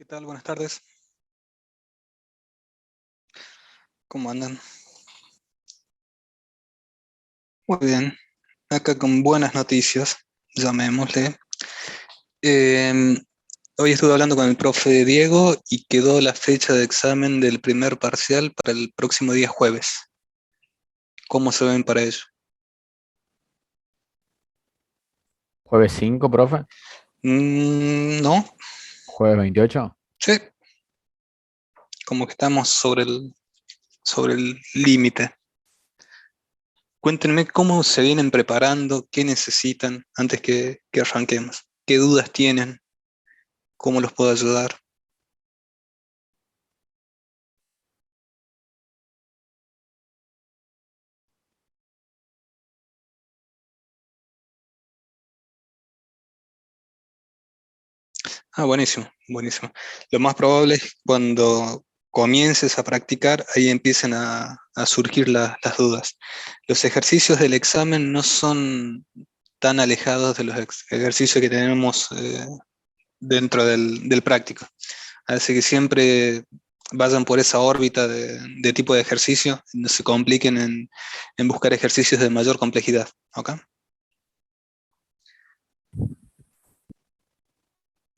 ¿Qué tal? Buenas tardes. ¿Cómo andan? Muy bien. Acá con buenas noticias, llamémosle. Em, Hoy estuve hablando con el profe Diego y quedó la fecha de examen del primer parcial para el próximo día jueves. ¿Cómo se ven para ello? Jueves 5, profe. No, Jueves 28. sí, como que estamos sobre el límite. Cuéntenme cómo se vienen preparando, qué necesitan antes que arranquemos, qué dudas tienen, cómo los puedo ayudar. Ah, buenísimo, buenísimo. Lo más probable es que cuando comiences a practicar, ahí empiecen a surgir las dudas. Los ejercicios del examen no son tan alejados de los ejercicios que tenemos dentro del práctico. Así que siempre vayan por esa órbita de tipo de ejercicio, no se compliquen en buscar ejercicios de mayor complejidad. ¿Ok?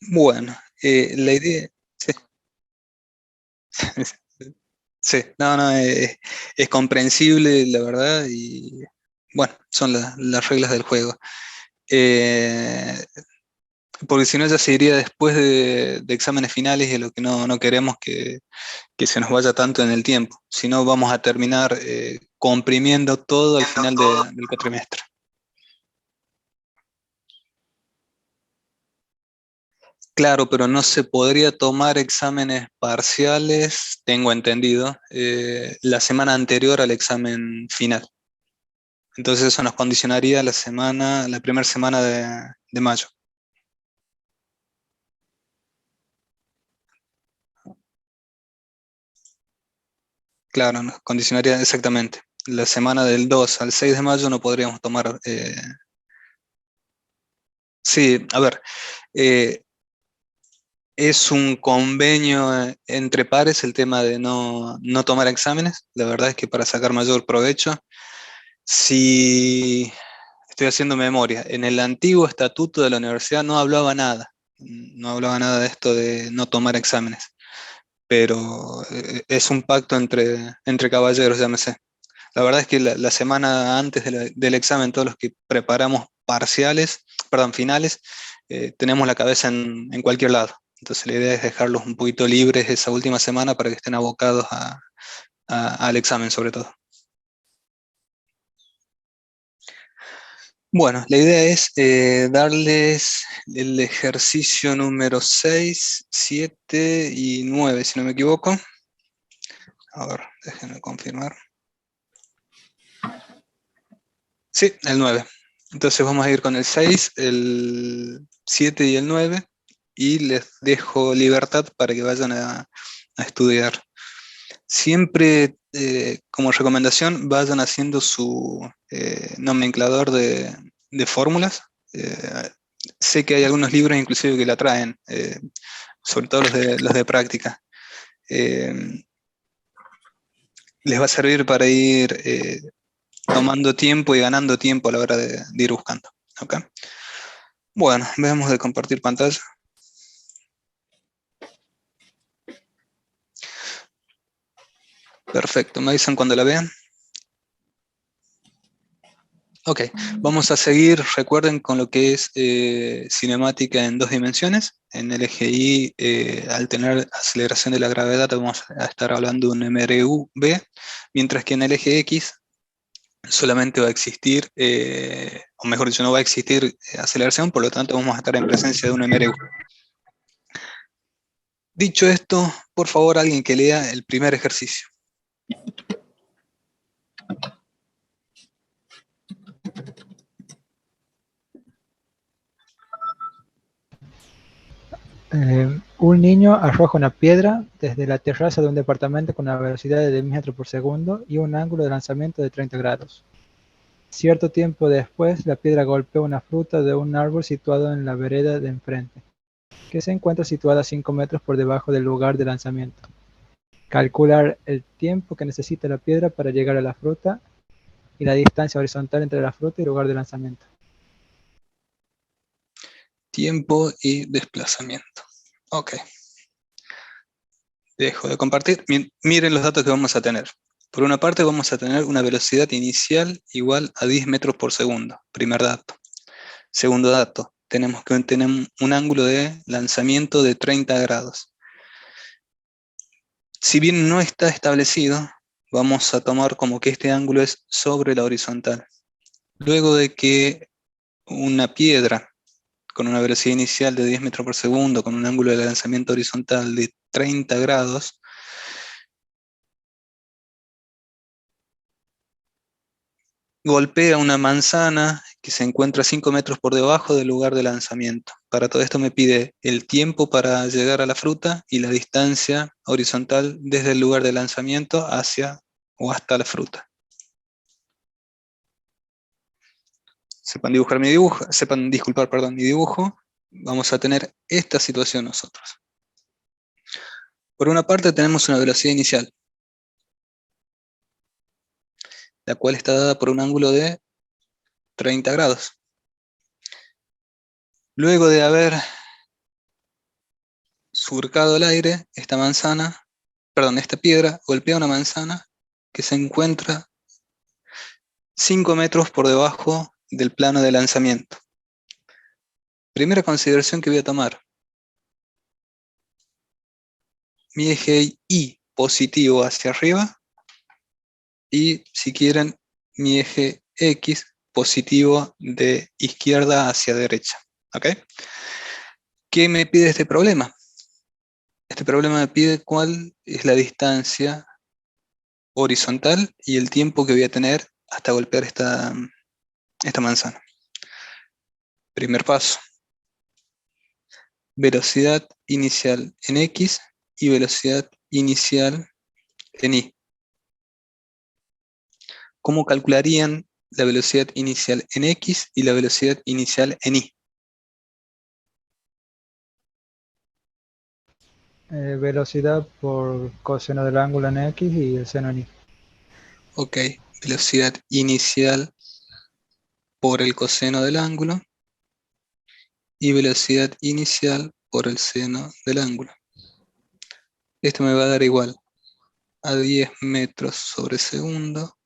Bueno, la idea... Sí. Sí, no, no, es comprensible, la verdad, y bueno, son las reglas del juego. Eh, Porque si no, ya se iría después de exámenes finales y es lo que no queremos que se nos vaya tanto en el tiempo. Si no, vamos a terminar comprimiendo todo al final del cuatrimestre. Claro, pero no se podría tomar exámenes parciales, tengo entendido, la semana anterior al examen final. Entonces eso nos condicionaría la primera semana de mayo. Claro, nos condicionaría exactamente. La semana del 2 al 6 de mayo no podríamos tomar... sí, a ver, eh, es un convenio entre pares el tema de no tomar exámenes. La verdad es que para sacar mayor provecho, si estoy haciendo memoria, en el antiguo estatuto de la universidad no hablaba nada. No hablaba nada de esto de no tomar exámenes. Pero es un pacto entre caballeros, llámese. La verdad es que la semana antes del examen, todos los que preparamos parciales, perdón, finales, tenemos la cabeza en cualquier lado. Entonces la idea es dejarlos un poquito libres esa última semana para que estén abocados al examen sobre todo. Bueno, la idea es darles el ejercicio número 6, 7 y 9, si no me equivoco. A ver, déjenme confirmar. Sí, el 9. Entonces vamos a ir con el 6, el 7 y el 9 y les dejo libertad para que vayan a estudiar. Siempre como recomendación vayan haciendo su nomenclador de fórmulas. Eh, Sé que hay algunos libros inclusive que la traen, sobre todo los de práctica. Eh, Les va a servir para ir tomando tiempo y ganando tiempo a la hora de ir buscando. ¿Ok? Bueno, veamos de compartir pantalla. Perfecto, me avisan cuando la vean. Ok, vamos a seguir, recuerden, con lo que es cinemática en dos dimensiones. En el eje Y, al tener aceleración de la gravedad, vamos a estar hablando de un mRV, mientras que en el eje X solamente va a existir, o mejor dicho, no va a existir aceleración, por lo tanto vamos a estar en presencia de un mRV. Dicho esto, por favor, alguien que lea el primer ejercicio. Un niño arroja una piedra desde la terraza de un departamento con una velocidad de 10 metros por segundo y un ángulo de lanzamiento de 30 grados. Cierto tiempo después, la piedra golpea una fruta de un árbol situado en la vereda de enfrente. que se encuentra situada a 5 metros por debajo del lugar de lanzamiento. Calcular el tiempo que necesita la piedra para llegar a la fruta y la distancia horizontal entre la fruta y el lugar de lanzamiento. Tiempo y desplazamiento. Ok. Dejo de compartir. Miren los datos que vamos a tener. Por una parte vamos a tener una velocidad inicial igual a 10 metros por segundo. Primer dato. Segundo dato. Tenemos que tener un ángulo de lanzamiento de 30 grados. Si bien no está establecido, vamos a tomar como que este ángulo es sobre la horizontal. Luego de que una piedra con una velocidad inicial de 10 metros por segundo, con un ángulo de lanzamiento horizontal de 30 grados, golpea una manzana que se encuentra 5 metros por debajo del lugar de lanzamiento. Para todo esto me pide el tiempo para llegar a la fruta y la distancia horizontal desde el lugar de lanzamiento hacia o hasta la fruta. Sepan dibujar mi dibujo, sepan disculpar, perdón, mi dibujo. Vamos a tener esta situación nosotros. Por una parte tenemos una velocidad inicial, la cual está dada por un ángulo de 30 grados. Luego de haber surcado el aire, esta piedra golpea una manzana que se encuentra 5 metros por debajo del plano de lanzamiento. Primera consideración que voy a tomar. Mi eje Y positivo hacia arriba y, si quieren, mi eje X positivo de izquierda hacia derecha. ¿Ok? ¿Qué me pide este problema? Este problema me pide cuál es la distancia horizontal y el tiempo que voy a tener hasta golpear esta manzana. Primer paso. Velocidad inicial en X y velocidad inicial en Y. ¿Cómo calcularían la velocidad inicial en X y la velocidad inicial en Y? Velocidad por coseno del ángulo en X y el seno en Y. Ok, velocidad inicial por el coseno del ángulo y velocidad inicial por el seno del ángulo. Esto me va a dar igual a 10 metros sobre segundo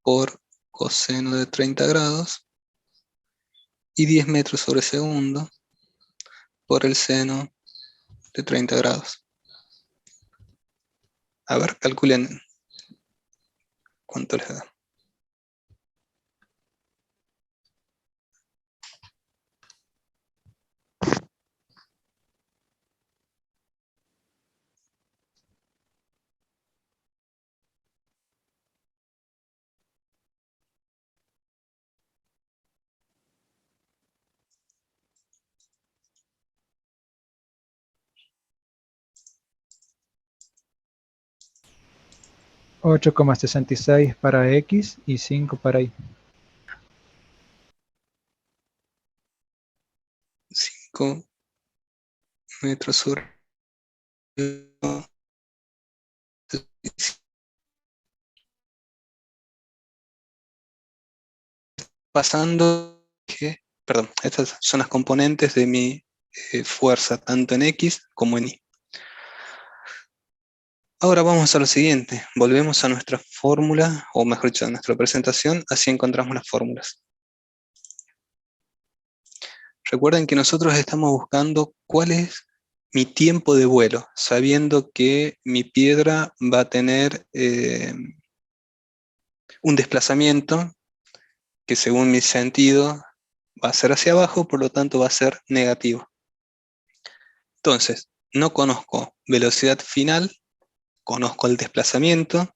por coseno de 30 grados y 10 metros sobre segundo por el seno de 30 grados. A ver, calculen cuánto les da. 8,66 para X y 5 para Y. 5 metros sobre pasando que, perdón, estas son las componentes de mi fuerza, tanto en X como en Y. Ahora vamos a lo siguiente, volvemos a nuestra fórmula, o mejor dicho, a nuestra presentación, así encontramos las fórmulas. Recuerden que nosotros estamos buscando cuál es mi tiempo de vuelo, sabiendo que mi piedra va a tener un desplazamiento que según mi sentido va a ser hacia abajo, por lo tanto va a ser negativo. Entonces, no conozco velocidad final, conozco el desplazamiento,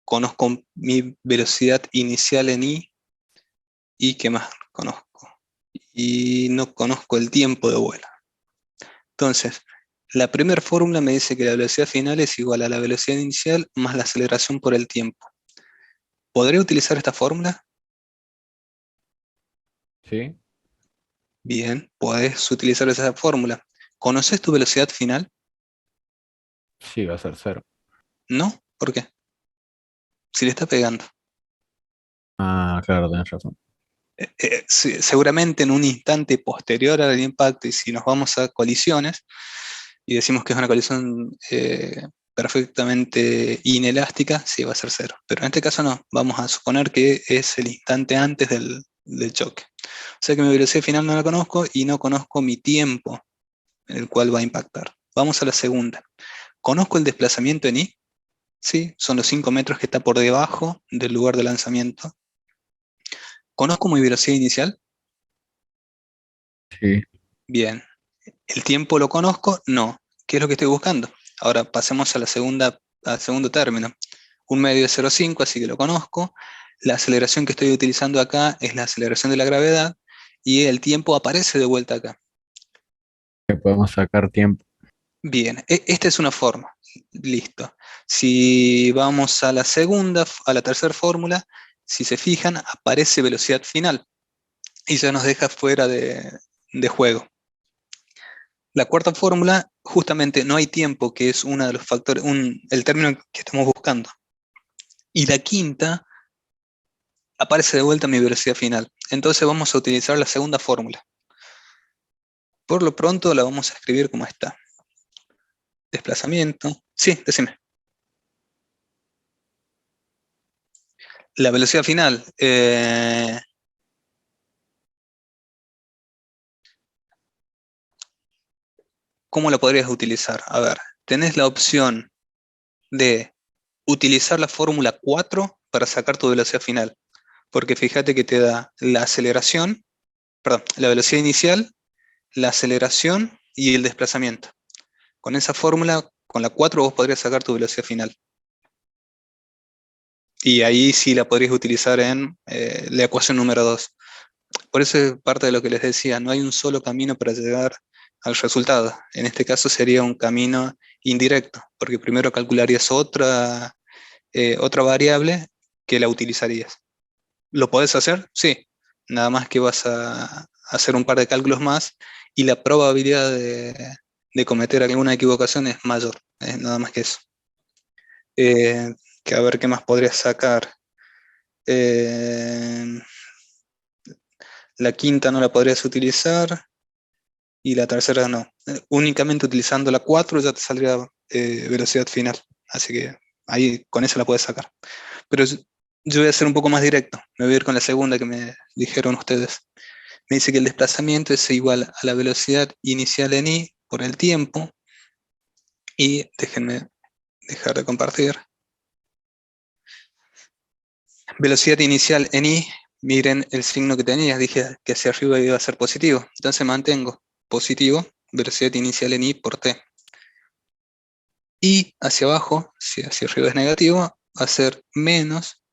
conozco mi velocidad inicial en y ¿qué más conozco? Y no conozco el tiempo de vuelo. Entonces, la primera fórmula me dice que la velocidad final es igual a la velocidad inicial más la aceleración por el tiempo. ¿Podré utilizar esta fórmula? ¿Sí? Bien, podés utilizar esa fórmula. ¿Conoces tu velocidad final? Sí, va a ser 0. ¿No? ¿Por qué? Si le está pegando. Ah, claro, tenés razón. Seguramente en un instante posterior al impacto, y si nos vamos a colisiones, y decimos que es una colisión perfectamente inelástica, sí va a ser 0. Pero en este caso no, vamos a suponer que es el instante antes del choque. O sea que mi velocidad final no la conozco y no conozco mi tiempo en el cual va a impactar. Vamos a la segunda. ¿Conozco el desplazamiento en I? Sí, son los 5 metros que está por debajo del lugar de lanzamiento. ¿Conozco mi velocidad inicial? Sí. Bien. ¿El tiempo lo conozco? No. ¿Qué es lo que estoy buscando? Ahora pasemos a al segundo término. Un medio de 0,5, así que lo conozco. La aceleración que estoy utilizando acá es la aceleración de la gravedad y el tiempo aparece de vuelta acá. Que podemos sacar tiempo. Bien, esta es una forma. Listo. Si vamos a la segunda, a la tercera fórmula, si se fijan, aparece velocidad final y ya nos deja fuera de juego. La cuarta fórmula, justamente no hay tiempo, que es uno de los factores, el término que estamos buscando. Y la quinta, aparece de vuelta mi velocidad final. Entonces vamos a utilizar la segunda fórmula. Por lo pronto la vamos a escribir como está. Desplazamiento. Sí, decime. La velocidad final. ¿Cómo la podrías utilizar? A ver, tenés la opción de utilizar la fórmula 4 para sacar tu velocidad final. Porque fíjate que te da la aceleración, perdón, la velocidad inicial, la aceleración y el desplazamiento. Con esa fórmula, con la 4 vos podrías sacar tu velocidad final. Y ahí sí la podrías utilizar en la ecuación número 2. Por eso es parte de lo que les decía, no hay un solo camino para llegar al resultado. En este caso sería un camino indirecto, porque primero calcularías otra variable que la utilizarías. ¿Lo podés hacer? Sí. Nada más que vas a hacer un par de cálculos más y la probabilidad de cometer alguna equivocación es mayor. Nada más que eso. Eh, que a ver qué más podrías sacar. Eh, la quinta no la podrías utilizar y la tercera no. Únicamente utilizando la 4 ya te saldría velocidad final. Así que ahí con eso la puedes sacar. Pero yo voy a ser un poco más directo. Me voy a ir con la segunda que me dijeron ustedes. Me dice que el desplazamiento es igual a la velocidad inicial en I por el tiempo. Y déjenme dejar de compartir. Velocidad inicial en I, miren el signo que tenía. Dije que hacia arriba iba a ser positivo. Entonces mantengo positivo, velocidad inicial en I por T. Y hacia abajo, si hacia arriba es negativo, va a ser menos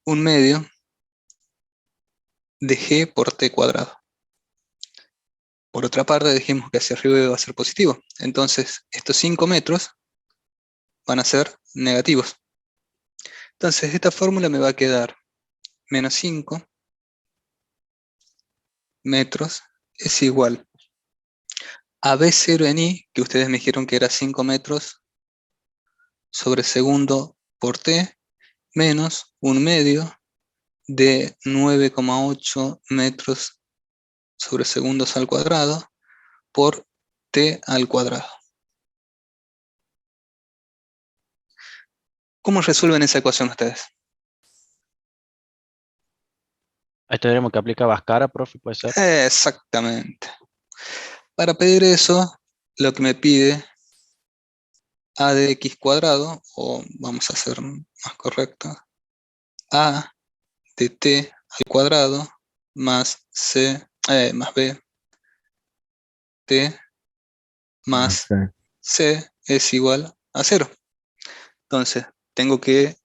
un medio de G por T cuadrado. Por otra parte, dijimos que hacia arriba iba a ser positivo. Entonces, estos 5 metros van a ser negativos. Entonces, esta fórmula me va a quedar menos 5 metros es igual a B0 en I, que ustedes me dijeron que era 5 metros sobre segundo por T, menos un medio de 9,8 metros sobre segundos al cuadrado por T al cuadrado. ¿Cómo resuelven esa ecuación ustedes? Ahí tendremos que aplicar Bhaskara, profe, puede ser. Exactamente. Para pedir eso, lo que me pide a de x cuadrado, o vamos a hacer más correcto, a de t al cuadrado más más b t No más sé. c es igual a 0. Entonces, tengo que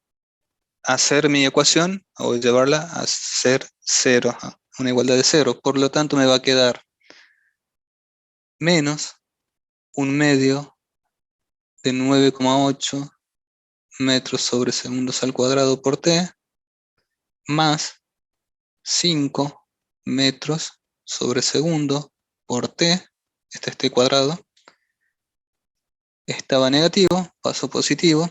hacer mi ecuación o llevarla a ser 0, a una igualdad de 0. Por lo tanto, me va a quedar menos un medio de 9,8 metros sobre segundos al cuadrado por t, más 5 metros sobre segundo por t, este es t cuadrado, estaba negativo, pasó positivo,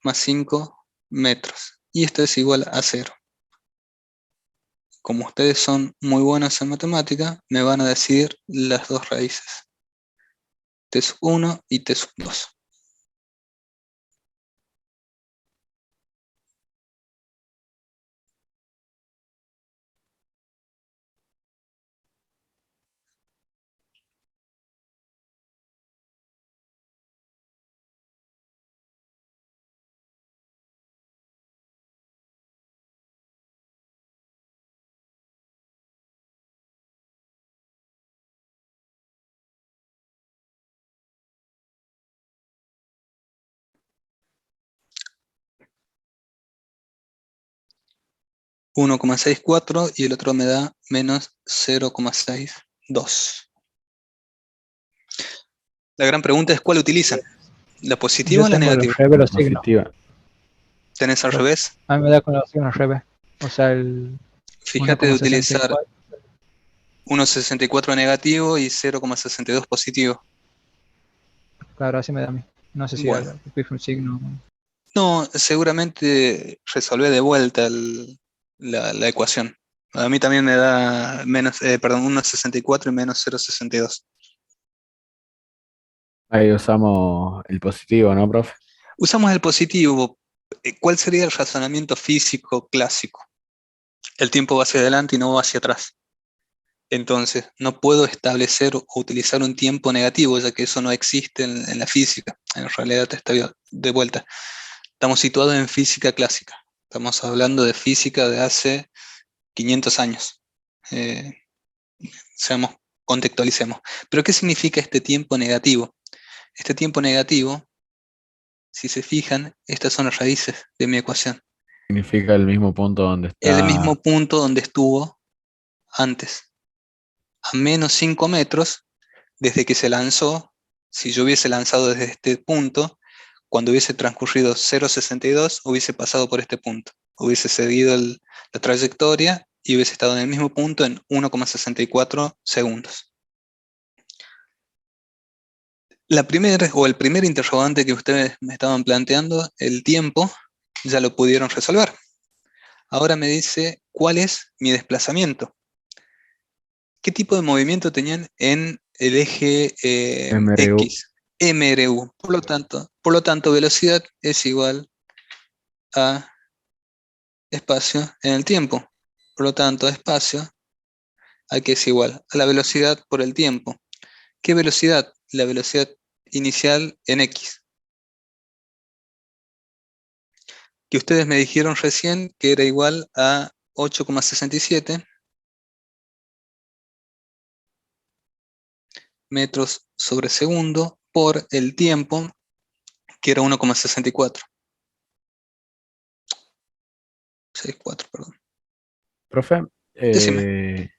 más 5 metros. Y esto es igual a 0. Como ustedes son muy buenos en matemática, me van a decir las dos raíces. T sub 1 y T sub 2. $1,64 y el otro me da menos 0,62. La gran pregunta es ¿cuál utilizan? ¿La positiva Yo o la tengo negativa? los revés, los signos. Positiva. ¿Tenés al revés? A mí me da con los signos revés. O sea, el Fíjate de utilizar 1,64. 1,64 negativo y 0,62 positivo. Claro, así me da a mí. No sé si Bueno, fijo un signo. no, seguramente resolvé de vuelta la ecuación. A mí también me da menos, 1,64 y menos 0,62. Ahí usamos el positivo, ¿no, profe? Usamos el positivo. ¿Cuál sería el razonamiento físico clásico? El tiempo va hacia adelante y no va hacia atrás. Entonces, no puedo establecer o utilizar un tiempo negativo, ya que eso no existe en la física. En realidad está de vuelta. Estamos situados en física clásica. Estamos hablando de física de hace 500 años. Eh, Contextualicemos. Pero ¿qué significa este tiempo negativo? Este tiempo negativo, si se fijan, estas son las raíces de mi ecuación. Significa el mismo punto donde El está. mismo punto donde estuvo antes. A menos 5 metros, desde que se lanzó, si yo hubiese lanzado desde este punto, cuando hubiese transcurrido 0,62, hubiese pasado por este punto. Hubiese seguido la trayectoria y hubiese estado en el mismo punto en 1,64 segundos. La primera o el primer interrogante que ustedes me estaban planteando, el tiempo, ya lo pudieron resolver. Ahora me dice cuál es mi desplazamiento. ¿Qué tipo de movimiento tenían en el eje MRU. X? MRU. Por lo tanto, velocidad es igual a espacio en el tiempo. Por lo tanto, espacio aquí es igual a la velocidad por el tiempo. ¿Qué velocidad? La velocidad inicial en X. Que ustedes me dijeron recién que era igual a 8,67 metros sobre segundo por el tiempo, que era 1,64. 64, perdón. Profe, Decime.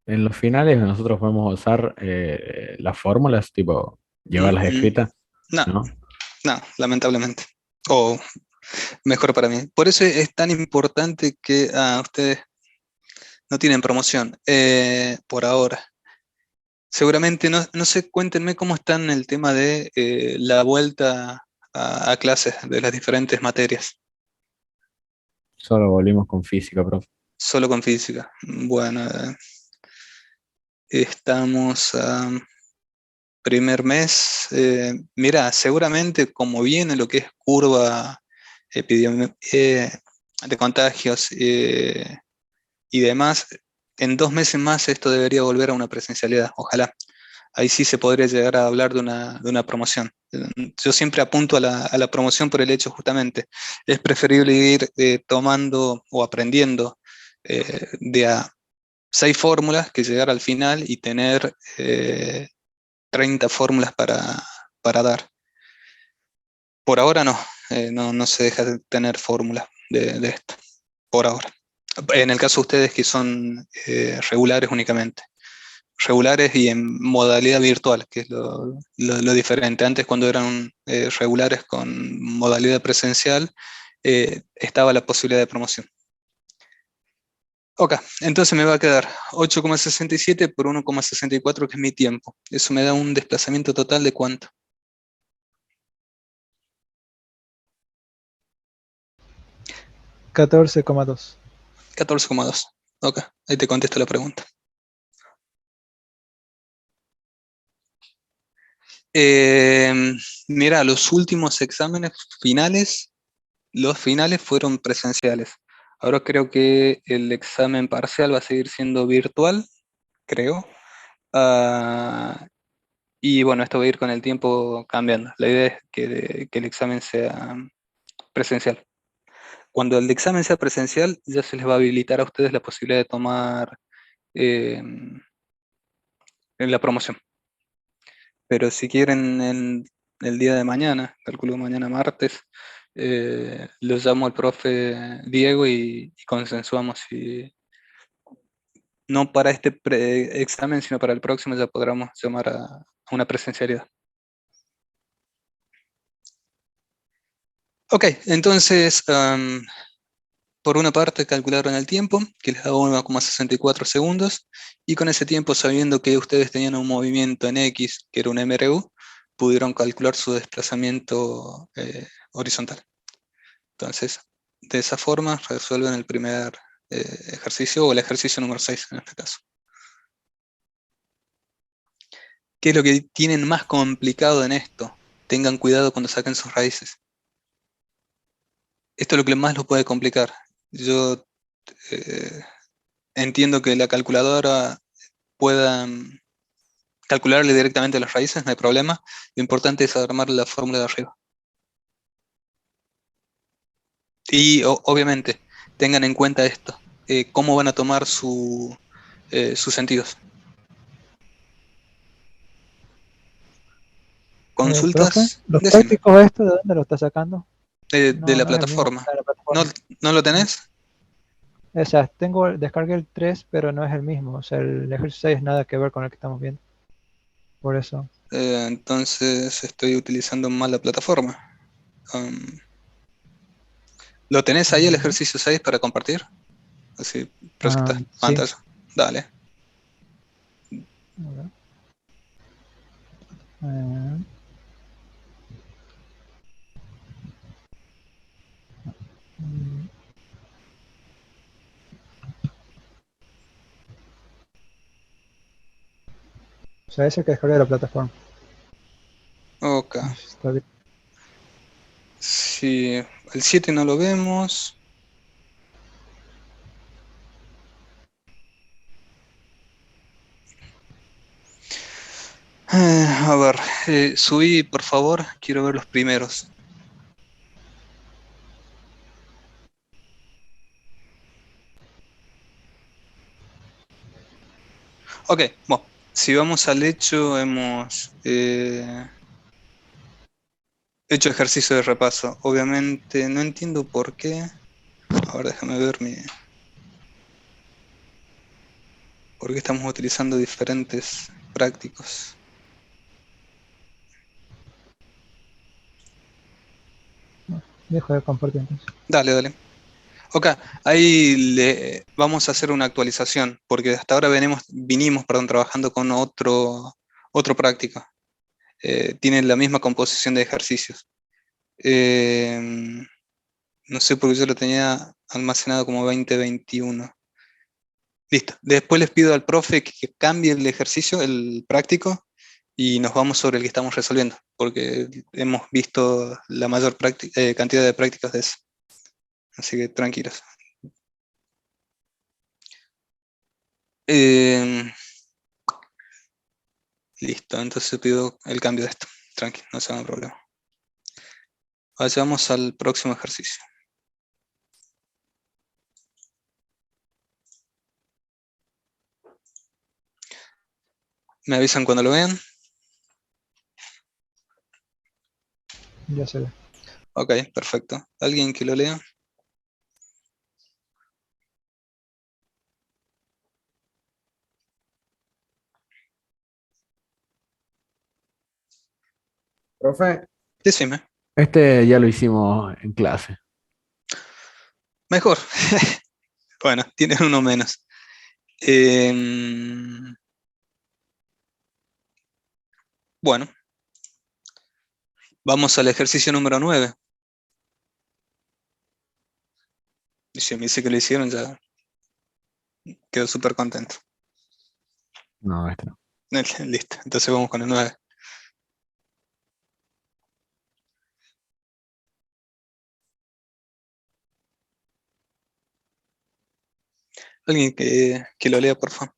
en los finales nosotros podemos usar las fórmulas, tipo llevarlas escritas, No, ¿no? no, lamentablemente. O mejor para mí. Por eso es tan importante que ustedes no tienen promoción por ahora. Seguramente, no sé, cuéntenme cómo están el tema de la vuelta a clases de las diferentes materias, Solo volvimos con física, profe. solo con física. Bueno, estamos a primer mes. Mira, seguramente como viene lo que es curva de contagios y demás, en 2 meses más esto debería volver a una presencialidad, ojalá. Ahí sí se podría llegar a hablar de una promoción. Yo siempre apunto a la promoción por el hecho justamente. Es preferible ir tomando o aprendiendo de a 6 fórmulas que llegar al final y tener 30 fórmulas para dar. Por ahora no, no se deja de tener fórmulas de esto, por ahora. En el caso de ustedes que son regulares únicamente. Regulares y en modalidad virtual, que es lo diferente. Antes, cuando eran regulares con modalidad presencial, estaba la posibilidad de promoción. Ok, entonces me va a quedar 8,67 por 1,64, que es mi tiempo. Eso me da un desplazamiento total de ¿cuánto? 14,2. 14,2. Ok, ahí te contesto la pregunta. Mira, los últimos exámenes finales, los finales fueron presenciales. Ahora creo que el examen parcial va a seguir siendo virtual, creo. Ah, y bueno, esto va a ir con el tiempo cambiando. La idea es que el examen sea presencial. Cuando el examen sea presencial, ya se les va a habilitar a ustedes la posibilidad de tomar eh, en la promoción. Pero si quieren el día de mañana, calculo mañana martes, lo llamo al profe Diego y consensuamos si no para este examen, sino para el próximo ya podremos llamar a una presencialidad. Ok, entonces, por una parte calcularon el tiempo, que les da 1,64 segundos, y con ese tiempo, sabiendo que ustedes tenían un movimiento en X, que era un MRU, pudieron calcular su desplazamiento horizontal. Entonces, de esa forma resuelven el primer ejercicio, o el ejercicio número 6 en este caso. ¿Qué es lo que tienen más complicado en esto? Tengan cuidado cuando saquen sus raíces. Esto es lo que más lo puede complicar. Yo eh, entiendo que la calculadora pueda calcularle directamente las raíces, no hay problema. Lo importante es armar la fórmula de arriba. Y obviamente, tengan en cuenta esto, cómo van a tomar sus sentidos. Profe, Consultas, los decime, prácticos esto, ¿de dónde lo está sacando? de No, la no es el mismo que plataforma. está en la ¿No, plataforma. no lo tenés? O sea, descargué el 3, pero no es el mismo. O sea, el ejercicio 6 nada que ver con el que estamos viendo. Por eso. Entonces estoy utilizando mal la plataforma. Um, ¿Lo tenés ahí el Ujú. ejercicio 6 para compartir? Así, Ah, proyectas sí. pantalla. Dale. A ver. Eh, mm, o sea, ese que descargué de la plataforma. Ok. Está bien. Si el 7 no lo vemos. A ver, subí, por favor, quiero ver los primeros. Ok, bueno, si vamos al hecho, hemos hecho ejercicio de repaso. Obviamente no entiendo por qué. Ahora déjame ver por qué estamos utilizando diferentes prácticos. Dejo de compartir entonces. Dale, dale. Ok, ahí vamos a hacer una actualización, porque hasta ahora vinimos, perdón, trabajando con otro práctico. Tienen la misma composición de ejercicios. Eh, no sé por qué yo lo tenía almacenado como 2021. Listo. Después les pido al profe que cambie el ejercicio, el práctico, y nos vamos sobre el que estamos resolviendo, porque hemos visto la mayor cantidad de prácticas de eso. Así que tranquilos. Eh, Listo, entonces pido el cambio de esto. Tranqui, no se hagan problema. Vayamos al próximo ejercicio. Me avisan cuando lo vean. Ya se ve. Ok, perfecto. ¿Alguien que lo lea? Profe, Decime. este ya lo hicimos en clase. Mejor. Bueno, tienes uno menos. Bueno, vamos al ejercicio número 9. Y si me dice que lo hicieron, ya quedo súper contento. No, este no. Listo, entonces vamos con el 9. Alguien que lo lea, por favor.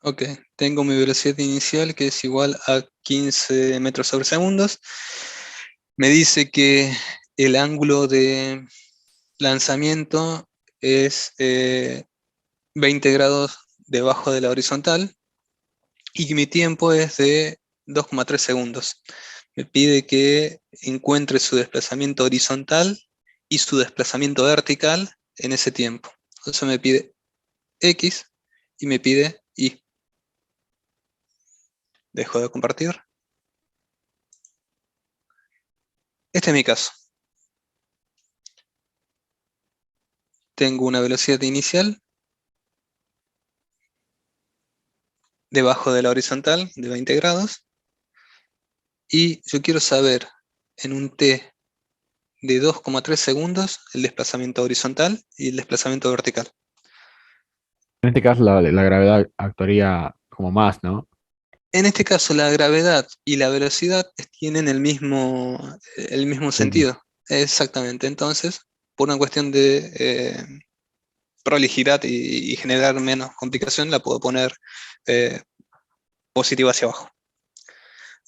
Ok, tengo mi velocidad inicial que es igual a 15 metros sobre segundos. Me dice que el ángulo de lanzamiento es 20 grados debajo de la horizontal y que mi tiempo es de 2,3 segundos. Me pide que encuentre su desplazamiento horizontal y su desplazamiento vertical en ese tiempo. Entonces me pide X y me pide Y. Dejo de compartir. Este es mi caso. Tengo una velocidad inicial debajo de la horizontal de 20 grados y yo quiero saber en un t de 2,3 segundos el desplazamiento horizontal y el desplazamiento vertical. En este caso la gravedad actuaría como más, ¿no? En este caso la gravedad y la velocidad tienen el mismo Sí, sí. sentido. Exactamente. Entonces, por una cuestión de prolijidad y generar menos complicación, la puedo poner eh, positiva hacia abajo.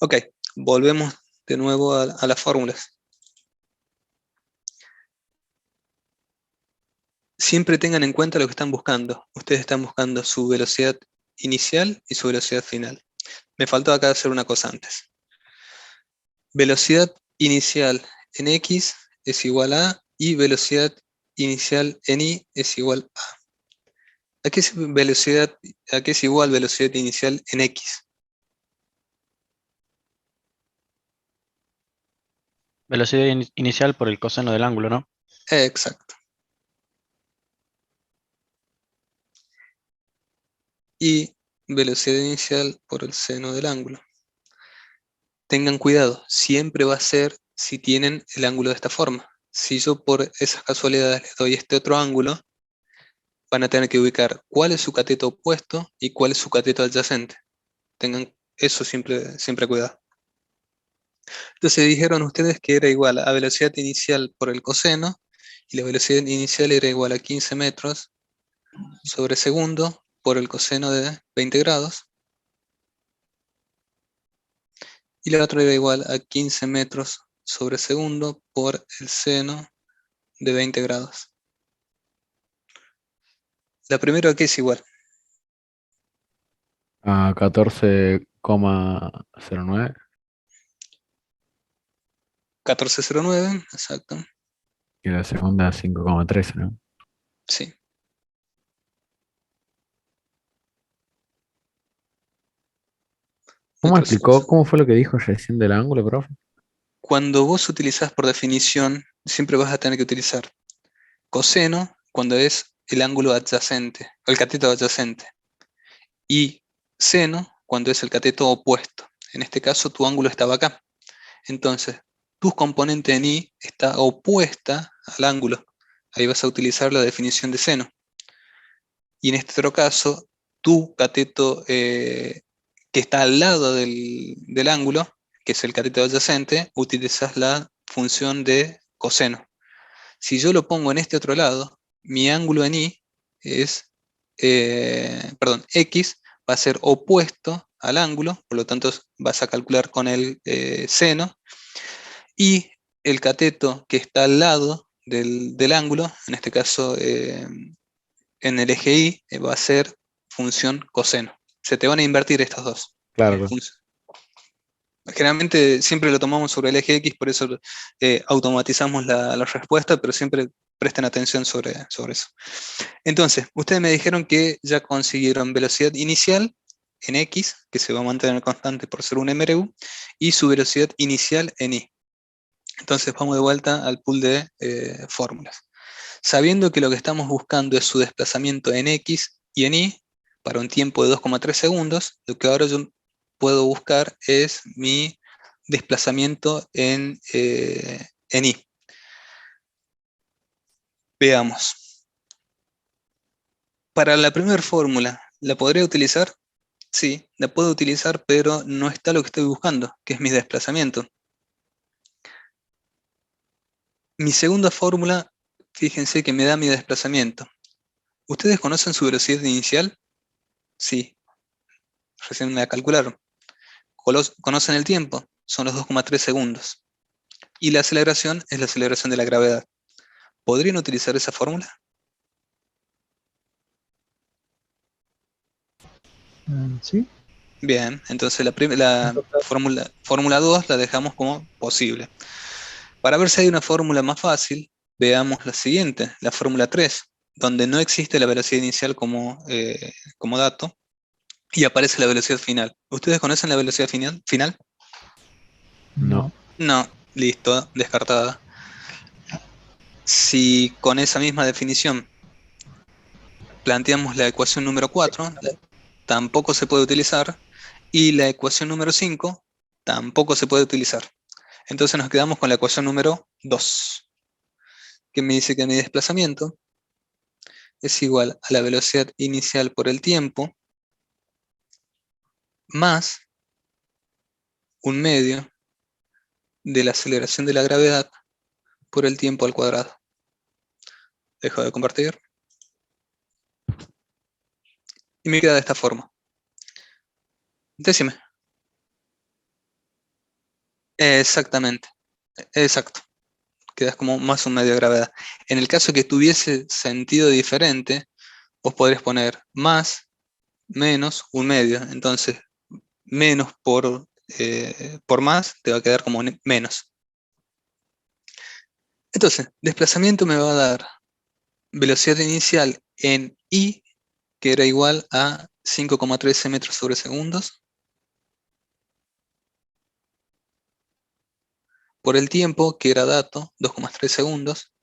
Ok, volvemos de nuevo a las fórmulas. Siempre tengan en cuenta lo que están buscando. Ustedes están buscando su velocidad inicial y su velocidad final. Me faltó acá hacer una cosa antes. Velocidad inicial en X es igual a y velocidad inicial en Y es igual a. ¿A qué es igual velocidad inicial en X? Velocidad inicial por el coseno del ángulo, ¿no? Exacto. Y velocidad inicial por el seno del ángulo. Tengan cuidado, siempre va a ser si tienen el ángulo de esta forma. Si yo por esas casualidades les doy este otro ángulo, van a tener que ubicar cuál es su cateto opuesto y cuál es su cateto adyacente. Tengan eso siempre cuidado. Entonces dijeron ustedes que era igual a velocidad inicial por el coseno, y la velocidad inicial era igual a 15 metros sobre segundo por el coseno de 20 grados, y la otra era igual a 15 metros sobre segundo por el seno de 20 grados. La primera que es igual, A 14,09. 1409, exacto, Y la segunda 5,13, ¿no? sí. ¿Cómo Entonces, explicó? ¿Cómo fue lo que dijo recién del ángulo, profe? cuando vos utilizás por definición, siempre vas a tener que utilizar coseno cuando es el ángulo adyacente, el cateto adyacente, y seno cuando es el cateto opuesto. En este caso, tu ángulo estaba acá. Entonces, tu componente en Y está opuesta al ángulo. Ahí vas a utilizar la definición de seno. Y en este otro caso, tu cateto que está al lado del ángulo, que es el cateto adyacente, utilizas la función de coseno. Si yo lo pongo en este otro lado, mi ángulo en Y es, X va a ser opuesto al ángulo, por lo tanto vas a calcular con el seno, y el cateto que está al lado del ángulo, en este caso en el eje Y, va a ser función coseno. Se te van a invertir estos dos. Claro, claro. Generalmente siempre lo tomamos sobre el eje X, por eso automatizamos la respuesta, pero siempre presten atención sobre eso. Entonces, ustedes me dijeron que ya consiguieron velocidad inicial en X, que se va a mantener constante por ser un MRU, y su velocidad inicial en Y. Entonces vamos de vuelta al pool de fórmulas. Sabiendo que lo que estamos buscando es su desplazamiento en X y en Y, para un tiempo de 2,3 segundos, lo que ahora yo puedo buscar es mi desplazamiento en Y. Veamos. Para la primera fórmula, ¿la podría utilizar? Sí, la puedo utilizar, pero no está lo que estoy buscando, que es mi desplazamiento. Mi segunda fórmula, fíjense que me da mi desplazamiento. ¿Ustedes conocen su velocidad inicial? Sí, recién me la calcularon. ¿Conocen el tiempo? Son los 2,3 segundos. Y la aceleración es la aceleración de la gravedad. ¿Podrían utilizar esa fórmula? Sí. Bien, entonces la Entonces, fórmula 2 la dejamos como posible. Para ver si hay una fórmula más fácil, veamos la siguiente, la fórmula 3, donde no existe la velocidad inicial como dato y aparece la velocidad final. ¿Ustedes conocen la velocidad final? No. No, listo, descartada. Si con esa misma definición planteamos la ecuación número 4, tampoco se puede utilizar, y la ecuación número 5 tampoco se puede utilizar. Entonces nos quedamos con la ecuación número 2, que me dice que mi desplazamiento es igual a la velocidad inicial por el tiempo más un medio de la aceleración de la gravedad por el tiempo al cuadrado. Dejo de compartir. Y me queda de esta forma. Decime. Exactamente. Exacto. Quedas como más un medio de gravedad. En el caso que tuviese sentido diferente, vos podrías poner más, menos, un medio. Entonces, menos por más te va a quedar como menos. Entonces, desplazamiento me va a dar velocidad inicial en I, que era igual a 5,13 metros sobre segundos, por el tiempo, que era dato, 2,3 segundos,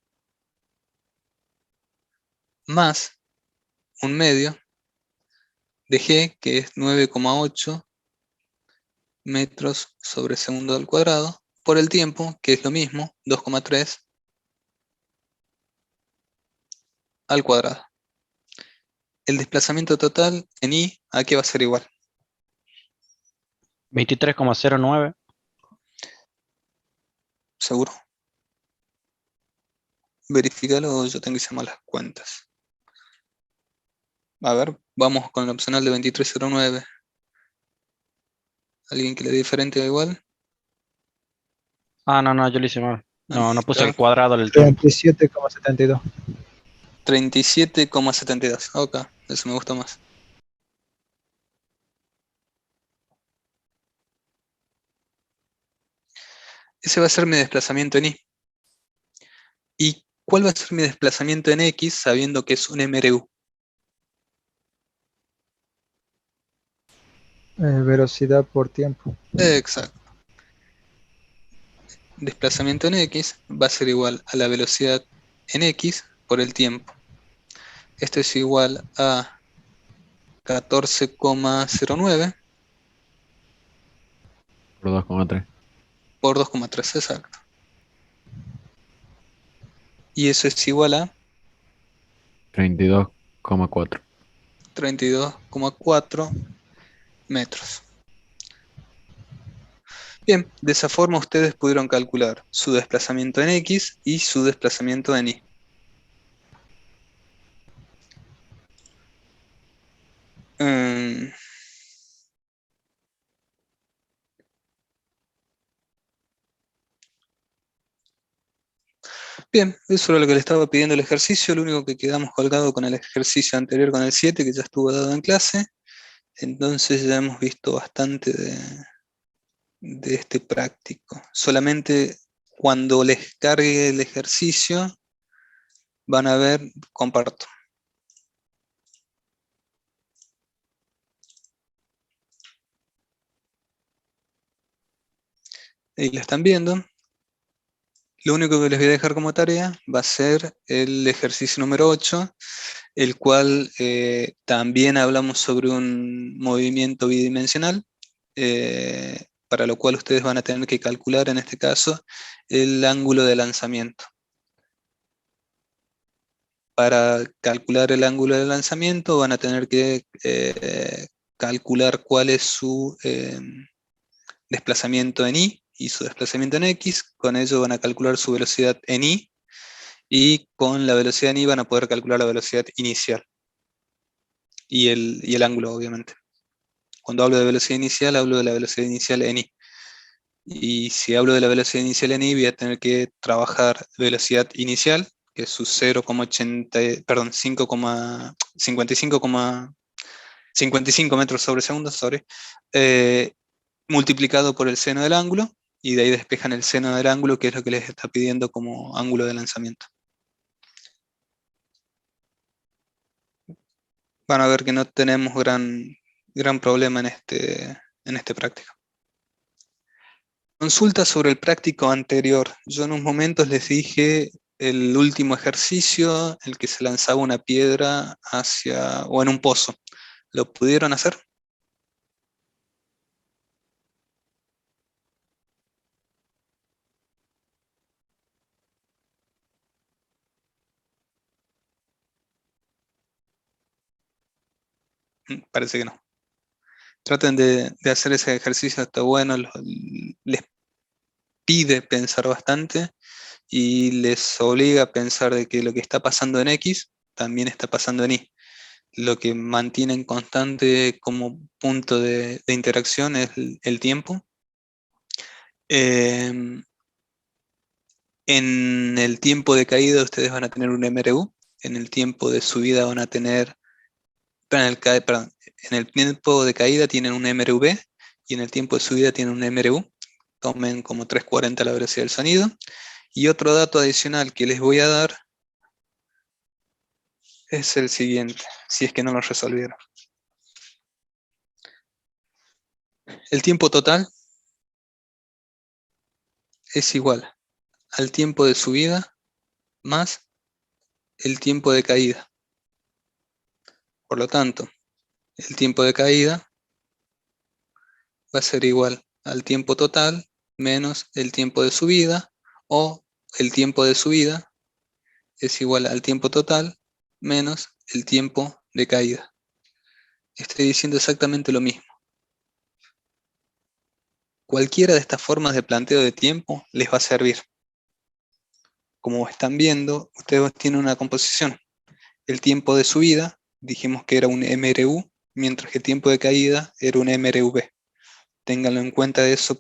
más un medio de G, que es 9,8 metros sobre segundo al cuadrado, por el tiempo, que es lo mismo, 2,3 al cuadrado. El desplazamiento total en I, aquí va a ser igual. 23,09. ¿Seguro? Verifícalo, yo tengo que hacer malas cuentas. A ver, vamos con el opcional de 23,09. ¿Alguien que le dé diferente o igual? Ah, no, yo lo hice mal. Ahí No puse el está. cuadrado del tiempo. 37,72. 37,72. Ok, eso me gusta más. Ese va a ser mi desplazamiento en Y. ¿Y cuál va a ser mi desplazamiento en X sabiendo que es un MRU? Velocidad por tiempo. Exacto. Desplazamiento en X va a ser igual a la velocidad en X por el tiempo. Esto es igual a 14,09 Por 2,3. por 2,3, exacto. Y eso es igual a 32,4. 32,4 metros. Bien, de esa forma ustedes pudieron calcular su desplazamiento en X y su desplazamiento en Y. Mm, Bien, eso era lo que le estaba pidiendo el ejercicio. Lo único que quedamos colgado con el ejercicio anterior, con el 7, que ya estuvo dado en clase. Entonces ya hemos visto bastante de este práctico. Solamente cuando les cargue el ejercicio, van a ver, comparto. Ahí la están viendo. Lo único que les voy a dejar como tarea va a ser el ejercicio número 8, el cual también hablamos sobre un movimiento bidimensional, para lo cual ustedes van a tener que calcular, en este caso, el ángulo de lanzamiento. Para calcular el ángulo de lanzamiento van a tener que calcular cuál es su desplazamiento en y su desplazamiento en x. Con ello van a calcular su velocidad en y con la velocidad en van a poder calcular la velocidad inicial y el ángulo, obviamente. Cuando hablo de velocidad inicial, hablo de la velocidad inicial en y. Y si hablo de la velocidad inicial en y, voy a tener que trabajar velocidad inicial, que es su 0,80, perdón, 55 metros sobre segundo, multiplicado por el seno del ángulo, y de ahí despejan el seno del ángulo, que es lo que les está pidiendo como ángulo de lanzamiento. Van a ver que no tenemos gran problema en este práctico. Consulta sobre el práctico anterior. Yo en unos momentos les dije el último ejercicio, el que se lanzaba una piedra hacia, o en un pozo. ¿Lo pudieron hacer? Parece que no. Traten de hacer ese ejercicio, está bueno, les pide pensar bastante y les obliga a pensar de que lo que está pasando en X también está pasando en Y. Lo que mantienen constante como punto de interacción es el tiempo. En el tiempo de caída ustedes van a tener un MRU, en el tiempo de subida van a tener, perdón, en el tiempo de caída tienen un MRV y en el tiempo de subida tienen un MRU. Tomen como 340 la velocidad del sonido. Y otro dato adicional que les voy a dar es el siguiente, si es que no lo resolvieron. El tiempo total es igual al tiempo de subida más el tiempo de caída. Por lo tanto, el tiempo de caída va a ser igual al tiempo total menos el tiempo de subida, o el tiempo de subida es igual al tiempo total menos el tiempo de caída. Estoy diciendo exactamente lo mismo. Cualquiera de estas formas de planteo de tiempo les va a servir. Como están viendo, ustedes tienen una composición. El tiempo de subida, dijimos que era un MRU, mientras que el tiempo de caída era un MRV. Ténganlo en cuenta eso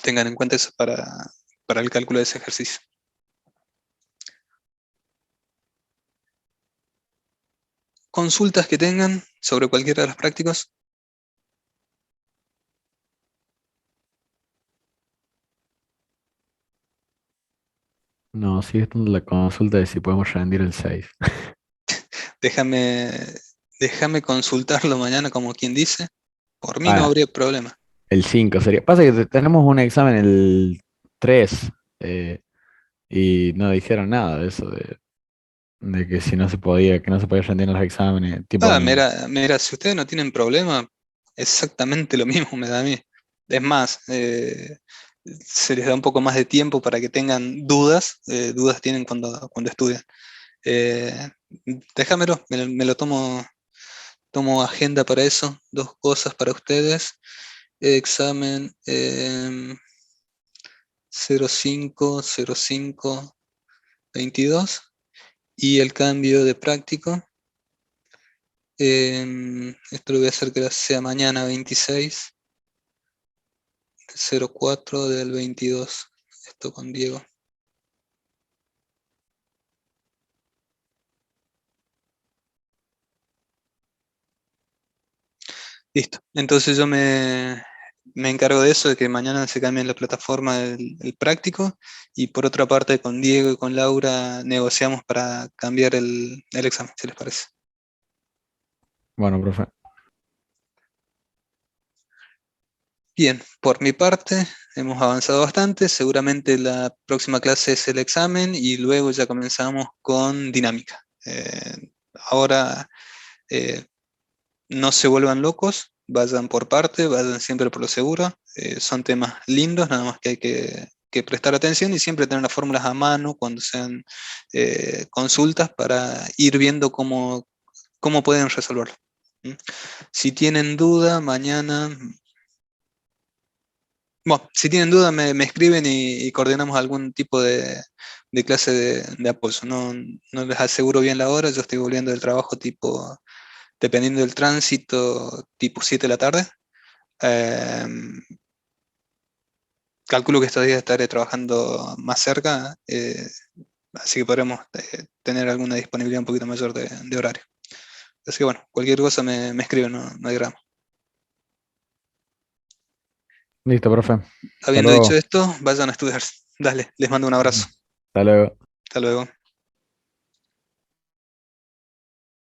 tengan en cuenta eso para el cálculo de ese ejercicio. Consultas que tengan sobre cualquiera de los prácticos. No, sigue estando la consulta de si podemos rendir el 6. Déjame, déjame consultarlo mañana, como quien dice. Por mí no Ah, habría problema. el 5 sería. Pasa que tenemos un examen el 3 y no dijeron nada de eso, de que si no se podía, que no se podía rendir en los exámenes. Tipo, Mira, si ustedes no tienen problema, exactamente lo mismo me da a mí. Es más, se les da un poco más de tiempo para que tengan dudas. Dudas tienen cuando estudian. Eh, Déjamelo, me lo tomo agenda para eso. Dos cosas para ustedes. Examen 05/05/22 y el cambio de práctico. Esto lo voy a hacer que sea mañana 26/04/22. Esto con Diego. Listo. Entonces yo me me encargo de eso, de que mañana se cambie la plataforma el práctico, y por otra parte con Diego y con Laura negociamos para cambiar el examen, si les parece. Bueno, profe. Bien, por mi parte hemos avanzado bastante, seguramente la próxima clase es el examen y luego ya comenzamos con dinámica. Ahora eh, no se vuelvan locos, vayan por parte, vayan siempre por lo seguro. Son temas lindos, nada más que hay que prestar atención y siempre tener las fórmulas a mano cuando sean consultas para ir viendo cómo pueden resolverlo. ¿Mm? Si tienen duda, mañana, bueno, si tienen duda me escriben y coordinamos algún tipo de clase de apoyo. No les aseguro bien la hora, yo estoy volviendo del trabajo tipo, dependiendo del tránsito, tipo 7 de la tarde. Em, Calculo que estos días estaré trabajando más cerca, así que podremos tener alguna disponibilidad un poquito mayor de horario. Así que bueno, cualquier cosa me escriben, no hay drama. Listo, profe. Hasta Habiendo dicho luego. esto, vayan a estudiar. Dale, les mando un abrazo. Hasta luego. Hasta luego.